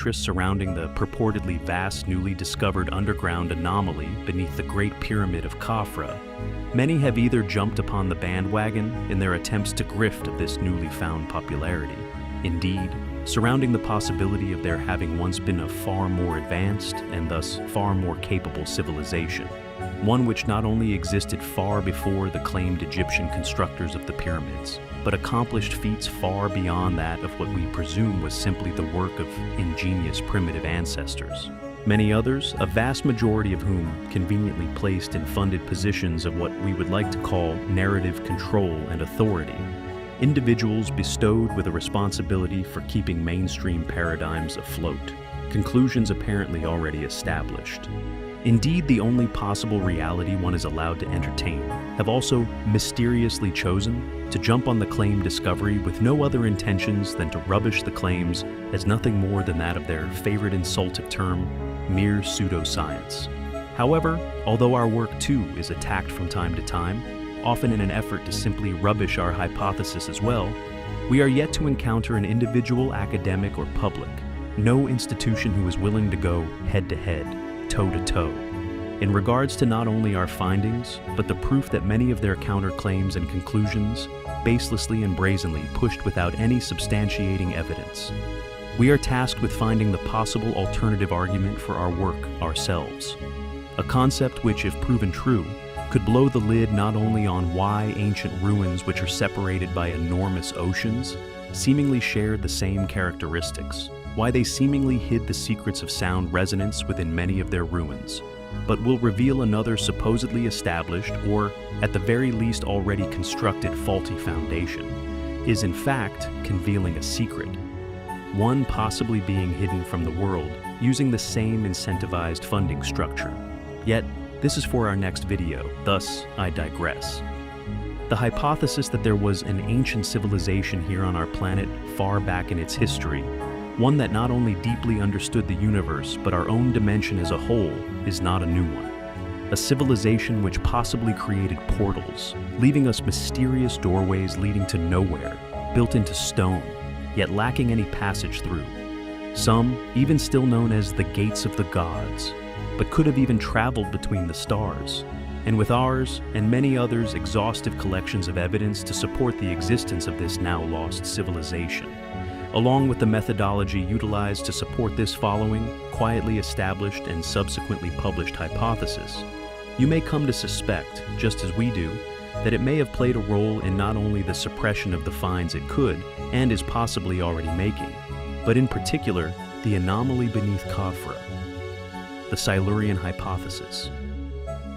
interest surrounding the purportedly vast, newly discovered underground anomaly beneath the Great Pyramid of Khafra, many have either jumped upon the bandwagon in their attempts to grift of this newly found popularity. Indeed, surrounding the possibility of there having once been a far more advanced and thus far more capable civilization, one which not only existed far before the claimed Egyptian constructors of the pyramids, but accomplished feats far beyond that of what we presume was simply the work of ingenious primitive ancestors. Many others, a vast majority of whom conveniently placed in funded positions of what we would like to call narrative control and authority, individuals bestowed with a responsibility for keeping mainstream paradigms afloat, conclusions apparently already established. Indeed, the only possible reality one is allowed to entertain, have also mysteriously chosen to jump on the claimed discovery with no other intentions than to rubbish the claims as nothing more than that of their favorite insultive term, mere pseudoscience. However, although our work too is attacked from time to time, often in an effort to simply rubbish our hypothesis as well, we are yet to encounter an individual, academic, or public, no institution who is willing to go head-to-head, toe-to-toe, in regards to not only our findings, but the proof that many of their counterclaims and conclusions, baselessly and brazenly pushed without any substantiating evidence. We are tasked with finding the possible alternative argument for our work ourselves, a concept which, if proven true, could blow the lid not only on why ancient ruins which are separated by enormous oceans seemingly shared the same characteristics, why they seemingly hid the secrets of sound resonance within many of their ruins, but will reveal another supposedly established, or at the very least already constructed, faulty foundation, is in fact concealing a secret, one possibly being hidden from the world using the same incentivized funding structure. Yet, this is for our next video, thus I digress. The hypothesis that there was an ancient civilization here on our planet far back in its history, one that not only deeply understood the universe but our own dimension as a whole, is not a new one. A civilization which possibly created portals, leaving us mysterious doorways leading to nowhere, built into stone, yet lacking any passage through. Some even still known as the Gates of the Gods, but could have even traveled between the stars, and with ours and many others exhaustive collections of evidence to support the existence of this now lost civilization, along with the methodology utilized to support this following quietly established and subsequently published hypothesis, you may come to suspect, just as we do, that it may have played a role in not only the suppression of the finds it could and is possibly already making, but in particular, the anomaly beneath Khafra, the Silurian hypothesis.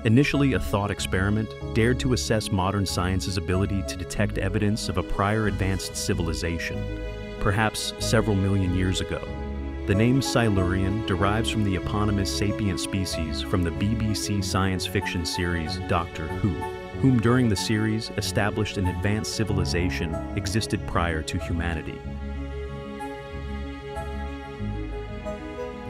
Initially a thought experiment, dared to assess modern science's ability to detect evidence of a prior advanced civilization, perhaps several million years ago. The name Silurian derives from the eponymous sapient species from the BBC science fiction series Doctor Who, whom during the series established an advanced civilization existed prior to humanity.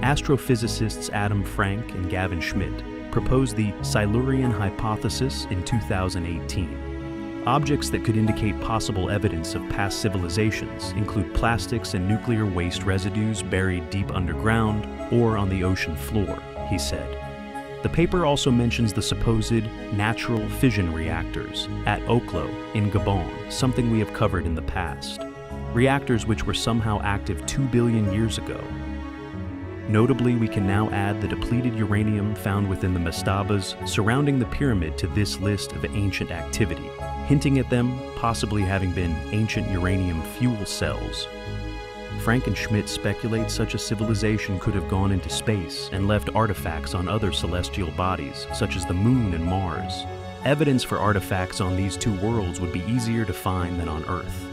Astrophysicists Adam Frank and Gavin Schmidt proposed the Silurian hypothesis in 2018. Objects that could indicate possible evidence of past civilizations include plastics and nuclear waste residues buried deep underground or on the ocean floor, he said. The paper also mentions the supposed natural fission reactors at Oklo in Gabon, something we have covered in the past. Reactors which were somehow active 2 billion years ago. Notably, we can now add the depleted uranium found within the mastabas surrounding the pyramid to this list of ancient activity, hinting at them possibly having been ancient uranium fuel cells. Frank and Schmidt speculate such a civilization could have gone into space and left artifacts on other celestial bodies, such as the Moon and Mars. Evidence for artifacts on these two worlds would be easier to find than on Earth.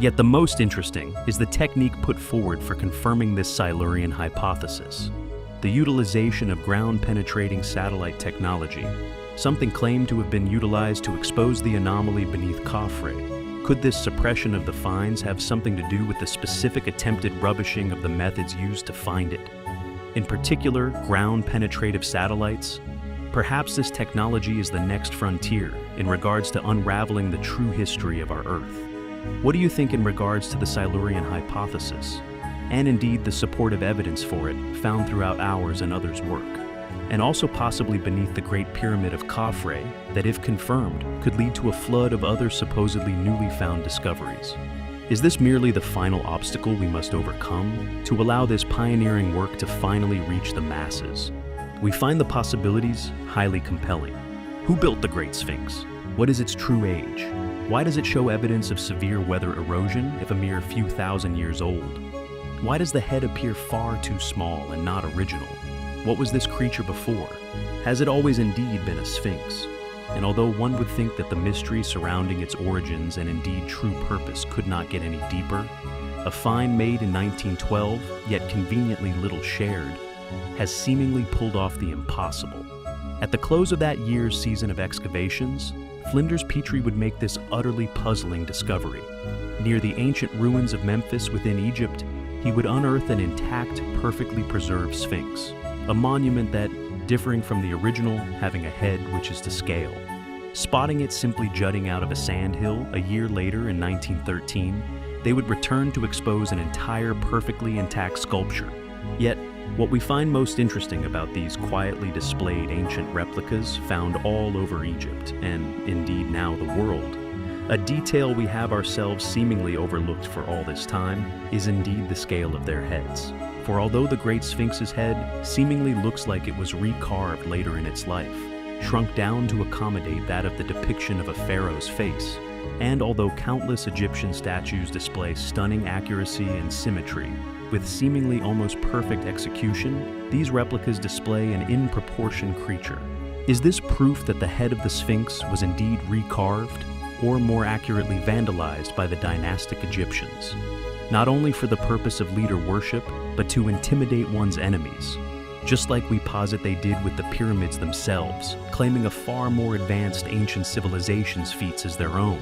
Yet the most interesting is the technique put forward for confirming this Silurian hypothesis: the utilization of ground-penetrating satellite technology, something claimed to have been utilized to expose the anomaly beneath Khafra. Could this suppression of the finds have something to do with the specific attempted rubbishing of the methods used to find it? In particular, ground-penetrative satellites? Perhaps this technology is the next frontier in regards to unraveling the true history of our Earth. What do you think in regards to the Silurian hypothesis? and indeed the supportive evidence for it found throughout ours and others' work, and also possibly beneath the Great Pyramid of Khafre that, if confirmed, could lead to a flood of other supposedly newly found discoveries. Is this merely the final obstacle we must overcome to allow this pioneering work to finally reach the masses? We find the possibilities highly compelling. Who built the Great Sphinx? What is its true age? Why does it show evidence of severe weather erosion if a mere few thousand years old? Why does the head appear far too small and not original? What was this creature before? Has it always indeed been a sphinx? And although one would think that the mystery surrounding its origins and indeed true purpose could not get any deeper, a find made in 1912, yet conveniently little shared, has seemingly pulled off the impossible. At the close of that year's season of excavations, Flinders Petrie would make this utterly puzzling discovery. Near the ancient ruins of Memphis within Egypt, he would unearth an intact, perfectly preserved sphinx, a monument that, differing from the original, having a head which is to scale. Spotting it simply jutting out of a sandhill a year later in 1913, they would return to expose an entire perfectly intact sculpture. Yet, what we find most interesting about these quietly displayed ancient replicas found all over Egypt, and indeed now the world, a detail we have ourselves seemingly overlooked for all this time, is indeed the scale of their heads. For although the Great Sphinx's head seemingly looks like it was recarved later in its life, shrunk down to accommodate that of the depiction of a pharaoh's face, and although countless Egyptian statues display stunning accuracy and symmetry, with seemingly almost perfect execution, these replicas display an in-proportion creature. Is this proof that the head of the Sphinx was indeed recarved, or more accurately vandalized by the dynastic Egyptians? Not only for the purpose of leader worship, but to intimidate one's enemies, just like we posit they did with the pyramids themselves, claiming a far more advanced ancient civilization's feats as their own.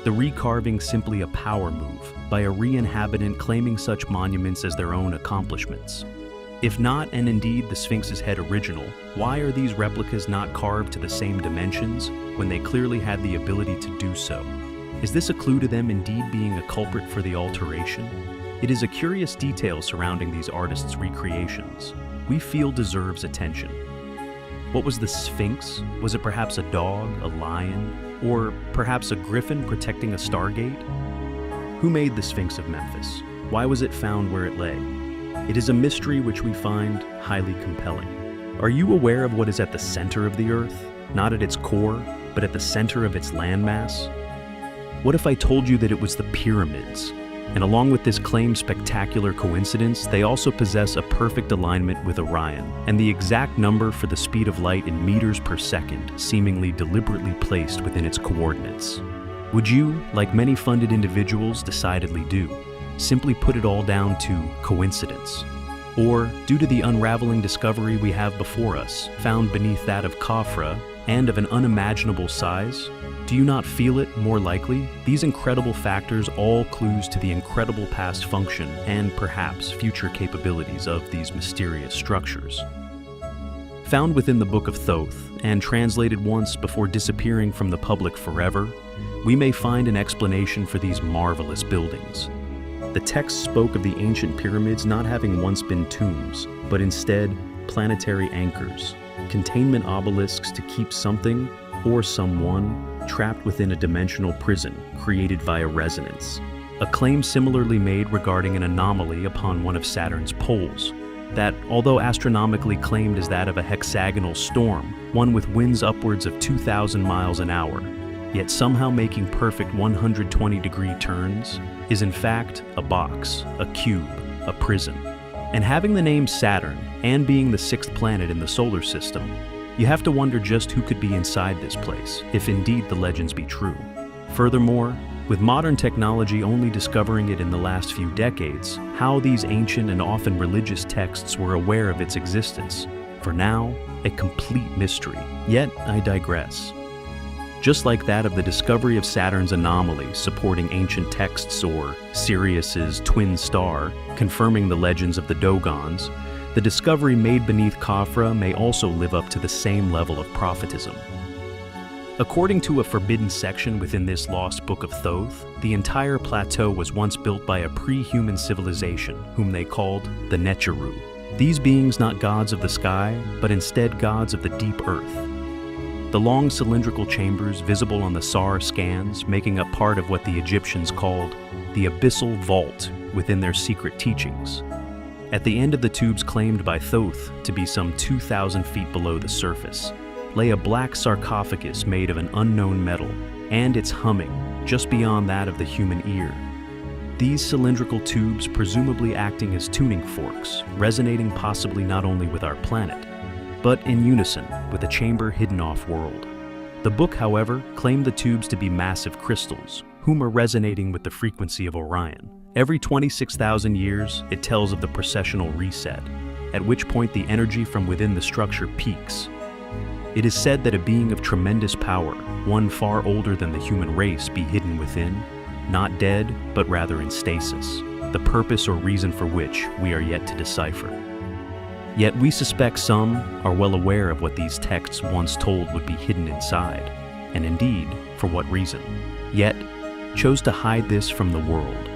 The recarving simply a power move by a re-inhabitant claiming such monuments as their own accomplishments. If not, and indeed the Sphinx's head original, why are these replicas not carved to the same dimensions when they clearly had the ability to do so? Is this a clue to them indeed being a culprit for the alteration? It is a curious detail surrounding these artists' recreations we feel deserves attention. What was the Sphinx? Was it perhaps a dog, a lion, or perhaps a griffin protecting a stargate? Who made the Sphinx of Memphis? Why was it found where it lay? It is a mystery which we find highly compelling. Are you aware of what is at the center of the Earth? Not at its core, but at the center of its landmass? What if I told you that it was the pyramids? And along with this claimed spectacular coincidence, they also possess a perfect alignment with Orion, and the exact number for the speed of light in meters per second, seemingly deliberately placed within its coordinates. Would you, like many funded individuals decidedly do, simply put it all down to coincidence? Or, due to the unraveling discovery we have before us, found beneath that of Khafre, and of an unimaginable size, do you not feel it more likely? These incredible factors all clues to the incredible past function and perhaps future capabilities of these mysterious structures. Found within the Book of Thoth and translated once before disappearing from the public forever, we may find an explanation for these marvelous buildings. The text spoke of the ancient pyramids not having once been tombs, but instead planetary anchors, containment obelisks to keep something or someone trapped within a dimensional prison created via resonance. A claim similarly made regarding an anomaly upon one of Saturn's poles, that, although astronomically claimed as that of a hexagonal storm, one with winds upwards of 2,000 miles an hour, yet somehow making perfect 120-degree turns, is in fact a box, a cube, a prison. And having the name Saturn, and being the sixth planet in the solar system, you have to wonder just who could be inside this place, if indeed the legends be true. Furthermore, with modern technology only discovering it in the last few decades, how these ancient and often religious texts were aware of its existence. For now, a complete mystery. Yet, I digress. Just like that of the discovery of Saturn's anomaly supporting ancient texts or Sirius's twin star, confirming the legends of the Dogons, the discovery made beneath Khafre may also live up to the same level of prophetism. According to a forbidden section within this lost book of Thoth, the entire plateau was once built by a pre-human civilization, whom they called the NatGeo. These beings not gods of the sky, but instead gods of the deep earth. The long cylindrical chambers visible on the SAR scans making up part of what the Egyptians called the abyssal vault within their secret teachings. At the end of the tubes claimed by Thoth to be some 2,000 feet below the surface, lay a black sarcophagus made of an unknown metal, and its humming just beyond that of the human ear. These cylindrical tubes presumably acting as tuning forks, resonating possibly not only with our planet, but in unison with a chamber hidden off-world. The book, however, claimed the tubes to be massive crystals, whom are resonating with the frequency of Orion. Every 26,000 years, it tells of the processional reset, at which point the energy from within the structure peaks. It is said that a being of tremendous power, one far older than the human race, be hidden within, not dead, but rather in stasis, the purpose or reason for which we are yet to decipher. Yet we suspect some are well aware of what these texts once told would be hidden inside, and indeed, for what reason, yet chose to hide this from the world.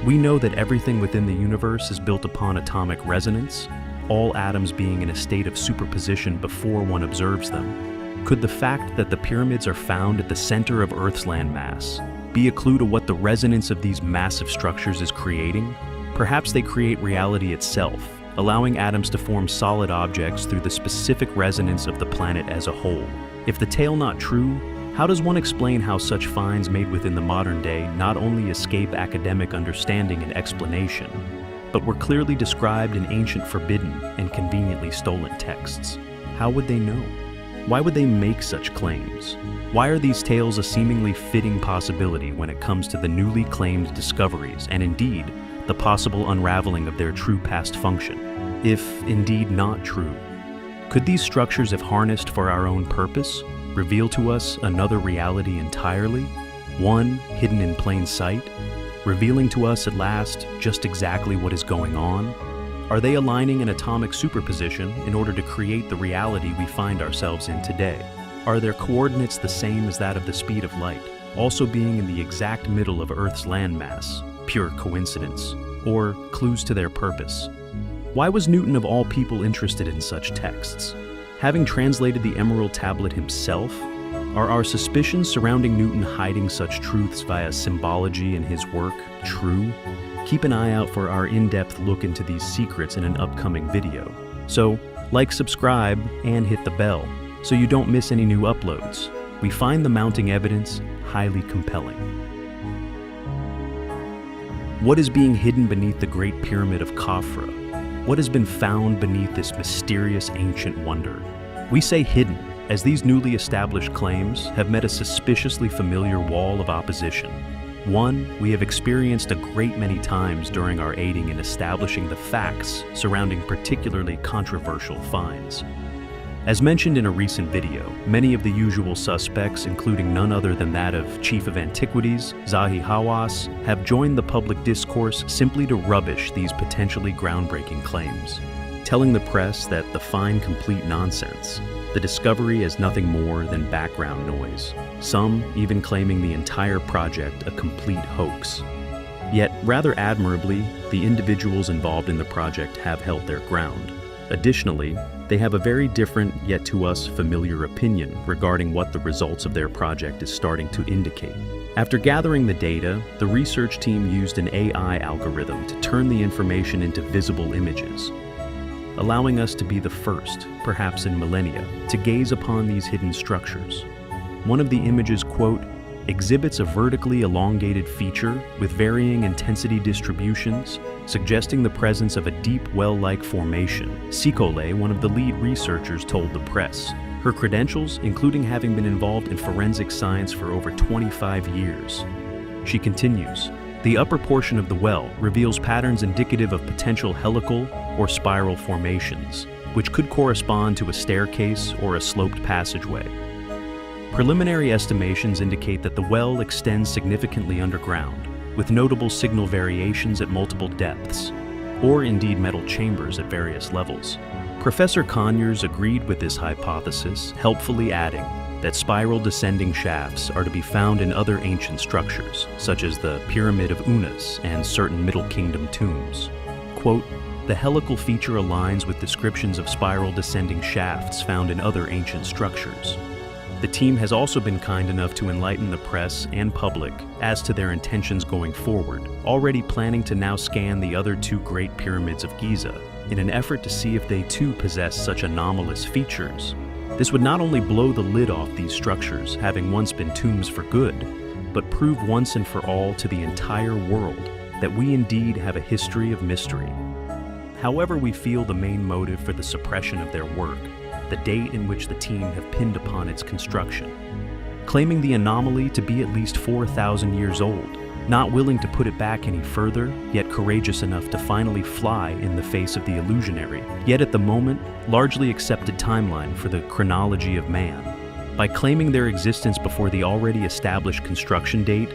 We know that everything within the universe is built upon atomic resonance, all atoms being in a state of superposition before one observes them. Could the fact that the pyramids are found at the center of Earth's landmass be a clue to what the resonance of these massive structures is creating? Perhaps they create reality itself, allowing atoms to form solid objects through the specific resonance of the planet as a whole. If the tale not true, how does one explain how such finds made within the modern day not only escape academic understanding and explanation, but were clearly described in ancient forbidden and conveniently stolen texts? How would they know? Why would they make such claims? Why are these tales a seemingly fitting possibility when it comes to the newly claimed discoveries and indeed the possible unraveling of their true past function? If indeed not true, could these structures, if harnessed for our own purpose, reveal to us another reality entirely, one hidden in plain sight, revealing to us at last just exactly what is going on? Are they aligning an atomic superposition in order to create the reality we find ourselves in today? Are their coordinates the same as that of the speed of light, also being in the exact middle of Earth's landmass? Pure coincidence, or clues to their purpose? Why was Newton of all people interested in such texts? Having translated the Emerald Tablet himself, are our suspicions surrounding Newton hiding such truths via symbology in his work true? Keep an eye out for our in-depth look into these secrets in an upcoming video. So, like, subscribe, and hit the bell so you don't miss any new uploads. We find the mounting evidence highly compelling. What is being hidden beneath the Great Pyramid of Khafra? What has been found beneath this mysterious ancient wonder? We say hidden, as these newly established claims have met a suspiciously familiar wall of opposition. One we have experienced a great many times during our aiding in establishing the facts surrounding particularly controversial finds. As mentioned in a recent video, many of the usual suspects, including none other than that of Chief of Antiquities, Zahi Hawass, have joined the public discourse simply to rubbish these potentially groundbreaking claims, telling the press that the find complete nonsense, the discovery is nothing more than background noise, some even claiming the entire project a complete hoax. Yet, rather admirably, the individuals involved in the project have held their ground. Additionally, they have a very different, yet to us familiar opinion regarding what the results of their project is starting to indicate. After gathering the data, the research team used an AI algorithm to turn the information into visible images, allowing us to be the first, perhaps in millennia, to gaze upon these hidden structures. One of the images, quote, exhibits a vertically elongated feature with varying intensity distributions, suggesting the presence of a deep well-like formation, Sikole, one of the lead researchers, told the press. Her credentials, including having been involved in forensic science for over 25 years. She continues, the upper portion of the well reveals patterns indicative of potential helical or spiral formations, which could correspond to a staircase or a sloped passageway. Preliminary estimations indicate that the well extends significantly underground, with notable signal variations at multiple depths, or indeed metal chambers at various levels. Professor Conyers agreed with this hypothesis, helpfully adding, that spiral descending shafts are to be found in other ancient structures, such as the Pyramid of Unas and certain Middle Kingdom tombs. Quote, "The helical feature aligns with descriptions of spiral descending shafts found in other ancient structures." The team has also been kind enough to enlighten the press and public as to their intentions going forward, already planning to now scan the other two Great Pyramids of Giza in an effort to see if they too possess such anomalous features. This would not only blow the lid off these structures, having once been tombs for good, but prove once and for all to the entire world that we indeed have a history of mystery. However we feel the main motive for the suppression of their work, the date in which the team have pinned upon its construction, claiming the anomaly to be at least 4,000 years old, not willing to put it back any further, yet courageous enough to finally fly in the face of the illusionary, yet at the moment, largely accepted timeline for the chronology of man. By claiming their existence before the already established construction date,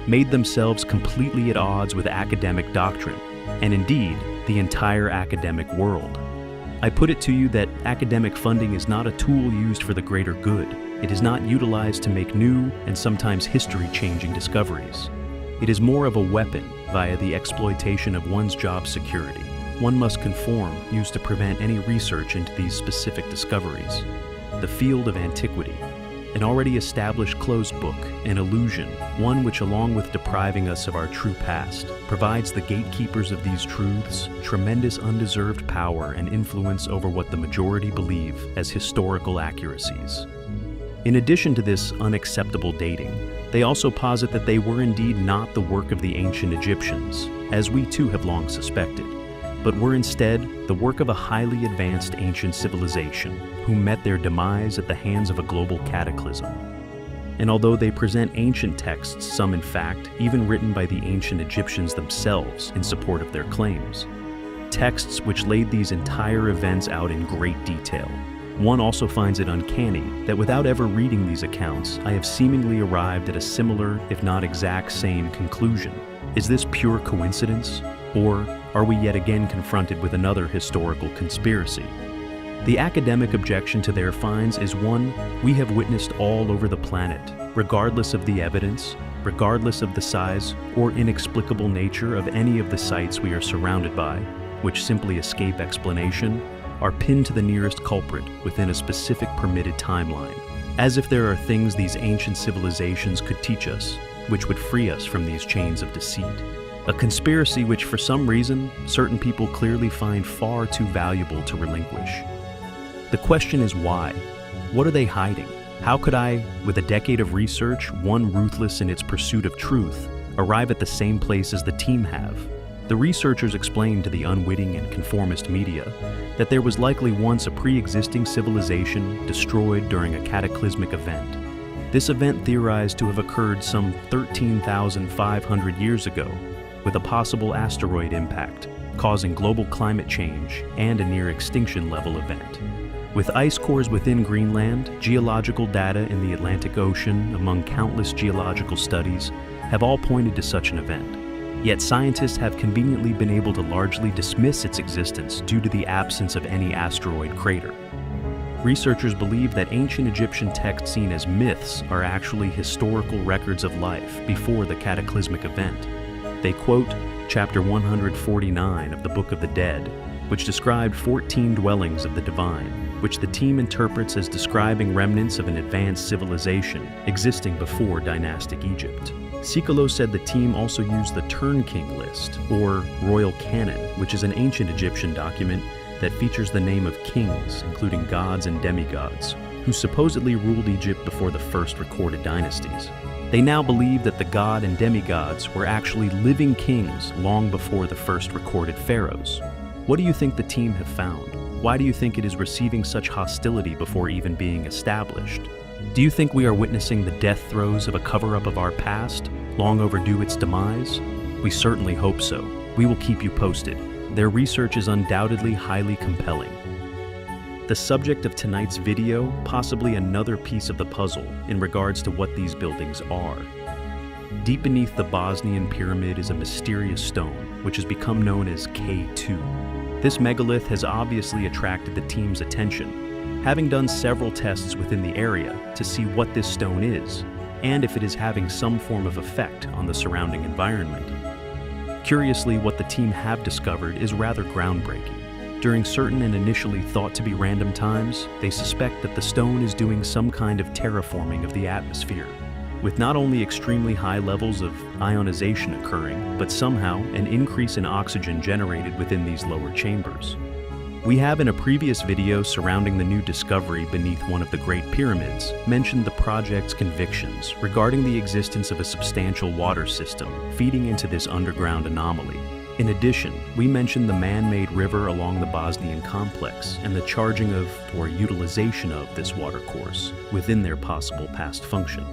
made themselves completely at odds with academic doctrine, and indeed, the entire academic world. I put it to you that academic funding is not a tool used for the greater good. It is not utilized to make new and sometimes history-changing discoveries. It is more of a weapon via the exploitation of one's job security. One must conform, used to prevent any research into these specific discoveries. The field of antiquity, an already established closed book, an illusion, one which, along with depriving us of our true past, provides the gatekeepers of these truths tremendous undeserved power and influence over what the majority believe as historical accuracies. In addition to this unacceptable dating, they also posit that they were indeed not the work of the ancient Egyptians, as we too have long suspected, but were instead the work of a highly advanced ancient civilization who met their demise at the hands of a global cataclysm. And although they present ancient texts, some in fact even written by the ancient Egyptians themselves in support of their claims, texts which laid these entire events out in great detail, one also finds it uncanny that without ever reading these accounts, I have seemingly arrived at a similar, if not exact same, conclusion. Is this pure coincidence? Or are we yet again confronted with another historical conspiracy? The academic objection to their finds is one we have witnessed all over the planet, regardless of the evidence, regardless of the size or inexplicable nature of any of the sites we are surrounded by, which simply escape explanation, are pinned to the nearest culprit within a specific permitted timeline, as if there are things these ancient civilizations could teach us, which would free us from these chains of deceit. A conspiracy which, for some reason, certain people clearly find far too valuable to relinquish. The question is why? What are they hiding? How could I, with a decade of research, one ruthless in its pursuit of truth, arrive at the same place as the team have? The researchers explained to the unwitting and conformist media that there was likely once a pre-existing civilization destroyed during a cataclysmic event. This event theorized to have occurred some 13,500 years ago, with a possible asteroid impact, causing global climate change and a near-extinction level event. With ice cores within Greenland, geological data in the Atlantic Ocean, among countless geological studies, have all pointed to such an event. Yet scientists have conveniently been able to largely dismiss its existence due to the absence of any asteroid crater. Researchers believe that ancient Egyptian texts seen as myths are actually historical records of life before the cataclysmic event. They quote chapter 149 of the Book of the Dead, which described 14 dwellings of the divine, which the team interprets as describing remnants of an advanced civilization existing before dynastic Egypt. Sikolo said the team also used the Turn King list, or royal canon, which is an ancient Egyptian document that features the name of kings, including gods and demigods, who supposedly ruled Egypt before the first recorded dynasties. They now believe that the god and demigods were actually living kings long before the first recorded pharaohs. What do you think the team have found? Why do you think it is receiving such hostility before even being established? Do you think we are witnessing the death throes of a cover-up of our past, long overdue its demise? We certainly hope so. We will keep you posted. Their research is undoubtedly highly compelling. The subject of tonight's video, possibly another piece of the puzzle in regards to what these buildings are. Deep beneath the Bosnian pyramid is a mysterious stone, which has become known as K2. This megalith has obviously attracted the team's attention, having done several tests within the area to see what this stone is, and if it is having some form of effect on the surrounding environment. Curiously, what the team have discovered is rather groundbreaking. During certain and initially thought to be random times, they suspect that the stone is doing some kind of terraforming of the atmosphere, with not only extremely high levels of ionization occurring, but somehow an increase in oxygen generated within these lower chambers. We have in a previous video surrounding the new discovery beneath one of the Great Pyramids mentioned the project's convictions regarding the existence of a substantial water system feeding into this underground anomaly. In addition, we mentioned the man-made river along the Bosnian complex and the charging of, or utilization of, this watercourse within their possible past function.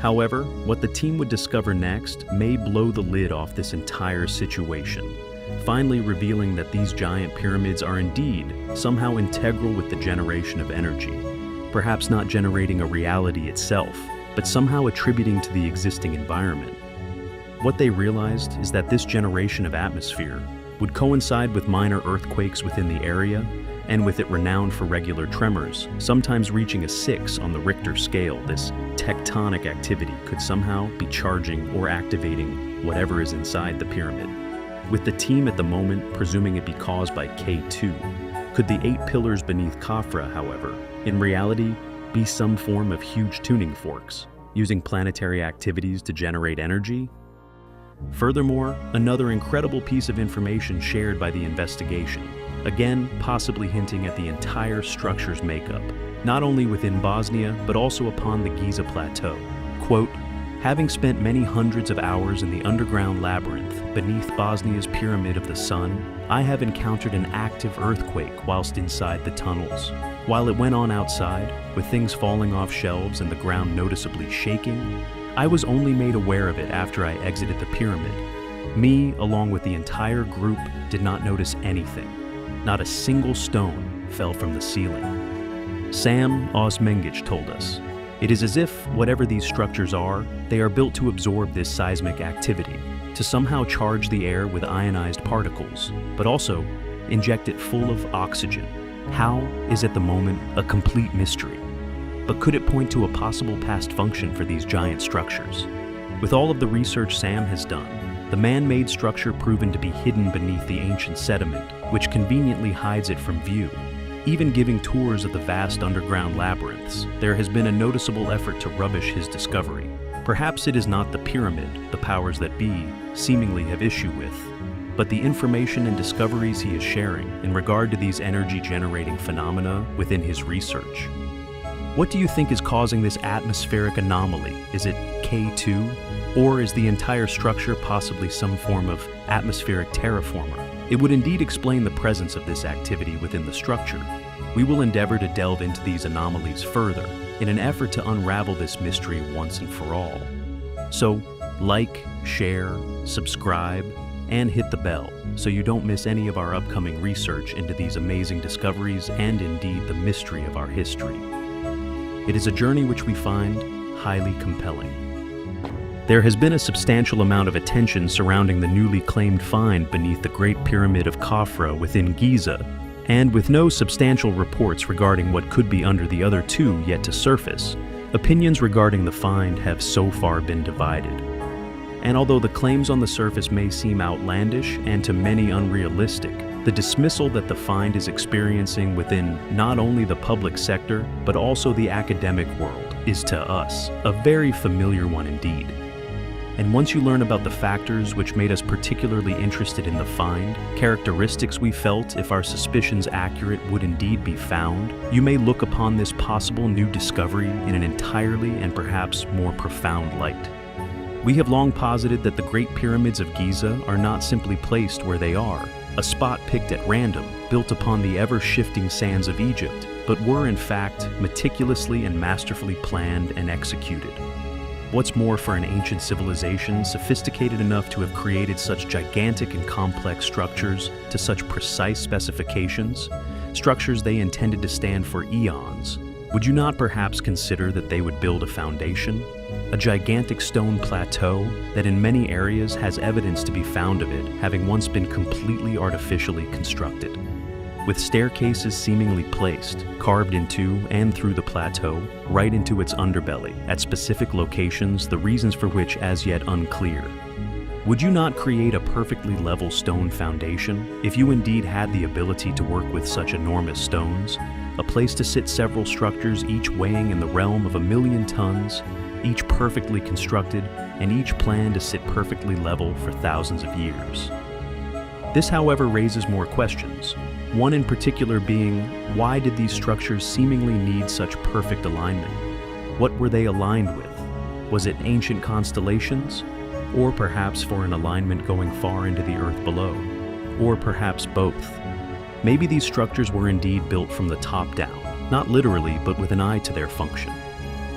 However, what the team would discover next may blow the lid off this entire situation, finally revealing that these giant pyramids are indeed somehow integral with the generation of energy, perhaps not generating a reality itself, but somehow attributing to the existing environment. What they realized is that this generation of atmosphere would coincide with minor earthquakes within the area, and with it renowned for regular tremors, sometimes reaching a 6 on the Richter scale. This tectonic activity could somehow be charging or activating whatever is inside the pyramid. With the team at the moment presuming it be caused by K2, could the 8 pillars beneath Khafra, however, in reality be some form of huge tuning forks, using planetary activities to generate energy? Furthermore, another incredible piece of information shared by the investigation, again possibly hinting at the entire structure's makeup, not only within Bosnia but also upon the Giza Plateau. Quote, "Having spent many hundreds of hours in the underground labyrinth beneath Bosnia's Pyramid of the Sun, I have encountered an active earthquake whilst inside the tunnels. While it went on outside, with things falling off shelves and the ground noticeably shaking, I was only made aware of it after I exited the pyramid. Me, along with the entire group, did not notice anything. Not a single stone fell from the ceiling." Sam Osmengic told us, "It is as if, whatever these structures are, they are built to absorb this seismic activity, to somehow charge the air with ionized particles, but also inject it full of oxygen. How is at the moment a complete mystery. But could it point to a possible past function for these giant structures? With all of the research Sam has done, the man-made structure proven to be hidden beneath the ancient sediment, which conveniently hides it from view. Even giving tours of the vast underground labyrinths, there has been a noticeable effort to rubbish his discovery. Perhaps it is not the pyramid the powers that be seemingly have issue with, but the information and discoveries he is sharing in regard to these energy-generating phenomena within his research. What do you think is causing this atmospheric anomaly? Is it K2? Or is the entire structure possibly some form of atmospheric terraformer? It would indeed explain the presence of this activity within the structure. We will endeavor to delve into these anomalies further in an effort to unravel this mystery once and for all. So, like, share, subscribe, and hit the bell so you don't miss any of our upcoming research into these amazing discoveries and indeed the mystery of our history. It is a journey which we find highly compelling. There has been a substantial amount of attention surrounding the newly claimed find beneath the Great Pyramid of Khafra within Giza, and with no substantial reports regarding what could be under the other 2 yet to surface, opinions regarding the find have so far been divided. And although the claims on the surface may seem outlandish and to many unrealistic, the dismissal that the find is experiencing within not only the public sector, but also the academic world, is to us a very familiar one indeed. And once you learn about the factors which made us particularly interested in the find, characteristics we felt, if our suspicions accurate, would indeed be found, you may look upon this possible new discovery in an entirely and perhaps more profound light. We have long posited that the Great Pyramids of Giza are not simply placed where they are, a spot picked at random, built upon the ever-shifting sands of Egypt, but were in fact meticulously and masterfully planned and executed. What's more, for an ancient civilization sophisticated enough to have created such gigantic and complex structures to such precise specifications, structures they intended to stand for eons, would you not perhaps consider that they would build a foundation? A gigantic stone plateau that in many areas has evidence to be found of it having once been completely artificially constructed. with staircases seemingly placed, carved into and through the plateau, right into its underbelly, at specific locations, the reasons for which as yet unclear. Would you not create a perfectly level stone foundation if you indeed had the ability to work with such enormous stones? A place to sit several structures, each weighing in the realm of 1,000,000 tons, each perfectly constructed, and each planned to sit perfectly level for thousands of years. This, however, raises more questions. One in particular being, why did these structures seemingly need such perfect alignment? What were they aligned with? Was it ancient constellations? Or perhaps for an alignment going far into the earth below? Or perhaps both? Maybe these structures were indeed built from the top down, not literally, but with an eye to their function.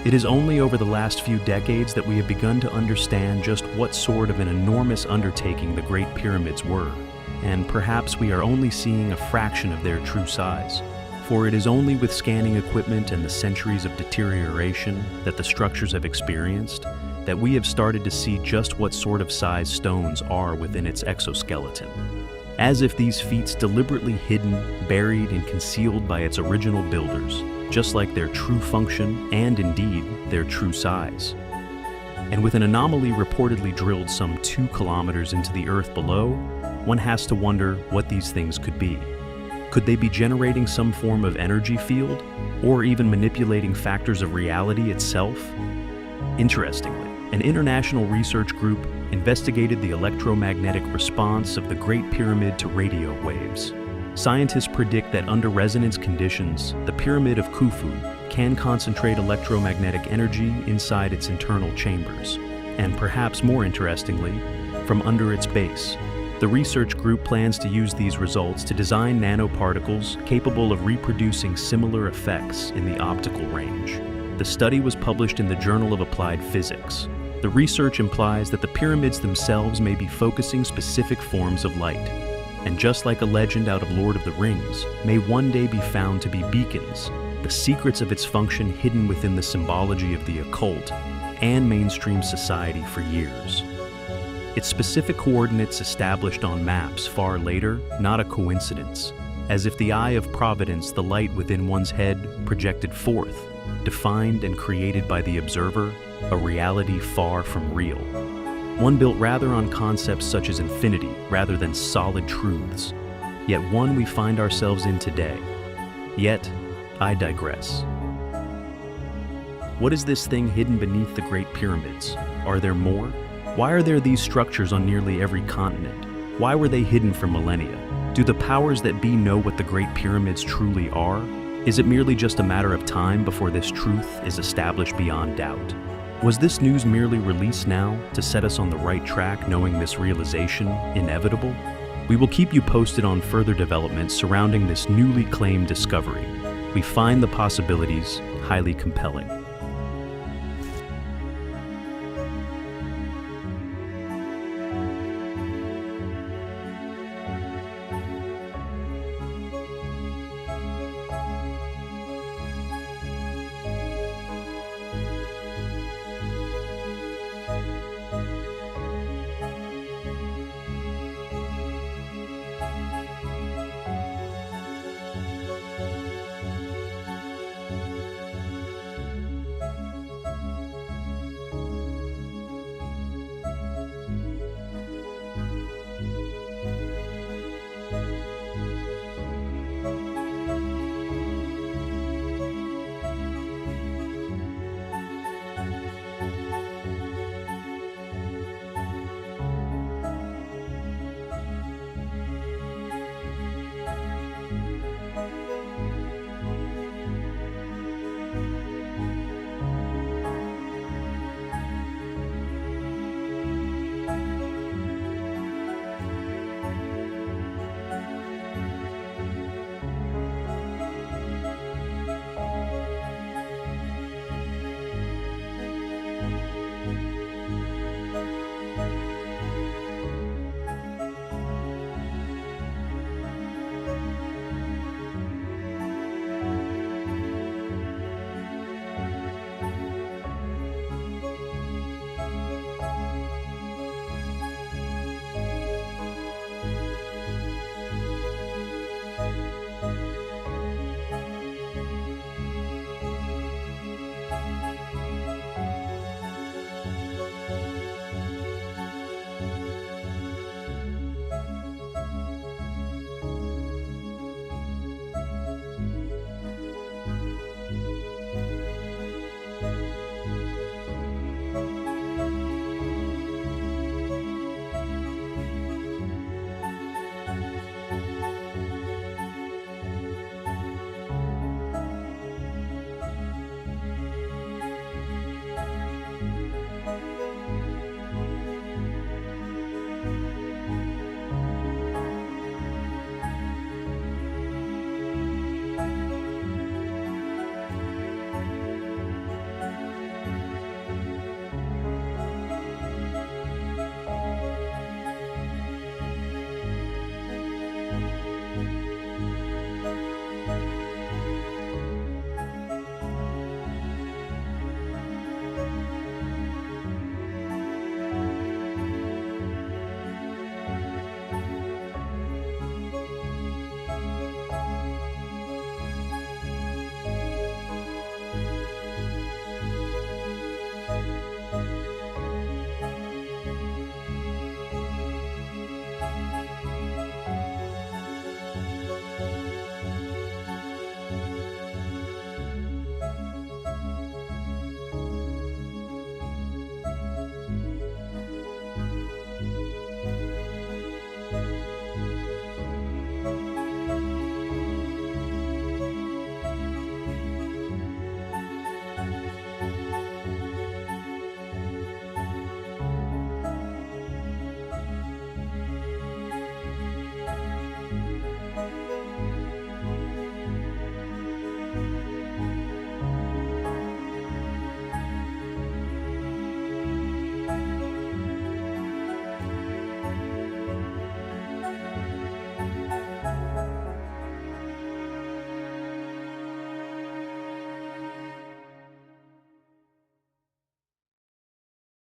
It is only over the last few decades that we have begun to understand just what sort of an enormous undertaking the Great Pyramids were, and perhaps we are only seeing a fraction of their true size. For it is only with scanning equipment and the centuries of deterioration that the structures have experienced that we have started to see just what sort of size stones are within its exoskeleton. As if these feats deliberately hidden, buried, and concealed by its original builders, just like their true function and indeed their true size. And with an anomaly reportedly drilled some 2 kilometers into the earth below, one has to wonder what these things could be. Could they be generating some form of energy field, or even manipulating factors of reality itself? Interestingly, an international research group investigated the electromagnetic response of the Great Pyramid to radio waves. Scientists predict that under resonance conditions, the Pyramid of Khufu can concentrate electromagnetic energy inside its internal chambers, and perhaps more interestingly, from under its base. The research group plans to use these results to design nanoparticles capable of reproducing similar effects in the optical range. The study was published in the Journal of Applied Physics. The research implies that the pyramids themselves may be focusing specific forms of light, and just like a legend out of Lord of the Rings, may one day be found to be beacons, the secrets of its function hidden within the symbology of the occult and mainstream society for years. Its specific coordinates established on maps far later, not a coincidence, as if the eye of providence, the light within one's head, projected forth, defined and created by the observer, a reality far from real. One built rather on concepts such as infinity rather than solid truths, yet one we find ourselves in today. Yet, I digress. What is this thing hidden beneath the Great Pyramids? Are there more? Why are there these structures on nearly every continent? Why were they hidden for millennia? Do the powers that be know what the Great Pyramids truly are? Is it merely just a matter of time before this truth is established beyond doubt? Was this news merely released now to set us on the right track, knowing this realization inevitable? We will keep you posted on further developments surrounding this newly claimed discovery. We find the possibilities highly compelling.